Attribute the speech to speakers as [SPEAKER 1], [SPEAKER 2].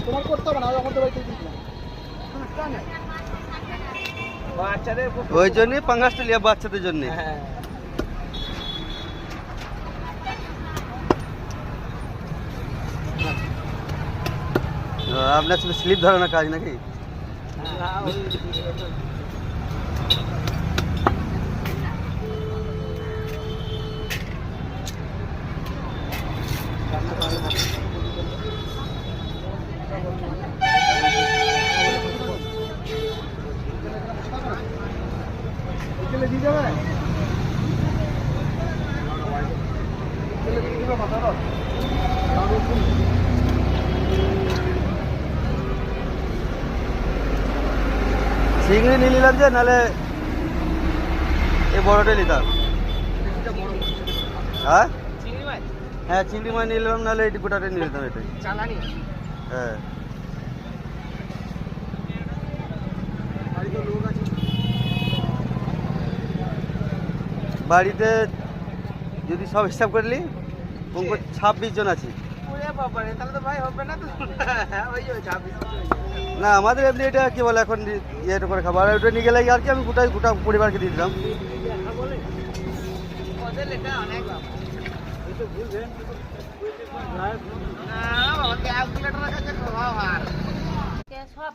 [SPEAKER 1] তোমার করতে হবে না,
[SPEAKER 2] ওই জন্যই পাঙ্গাসটা লিয়া বাচ্চাদের জন্য। আপনার শুধু স্লিপ ধরানোর কাজ নাকি? চিংড়ি নিয়ে নিলাম যে, নাহলে এই বড়টাই নিতাম। হ্যাঁ হ্যাঁ, চিংড়ি মাছ নিয়ে নিলাম, নাহলে এই গোটাটাই নিয়ে নিতাম। এটাই হ্যাঁ। বাড়িতে যদি সব হিসাব করলি 26 জন আছি। না, আমাদের এমনি এটা কি বলে এখন ইয়েটা করে খাবার, ওটা নিয়ে গেলে আর কি আমি গোটা পরিবারকে দিয়ে দিলাম।
[SPEAKER 3] সব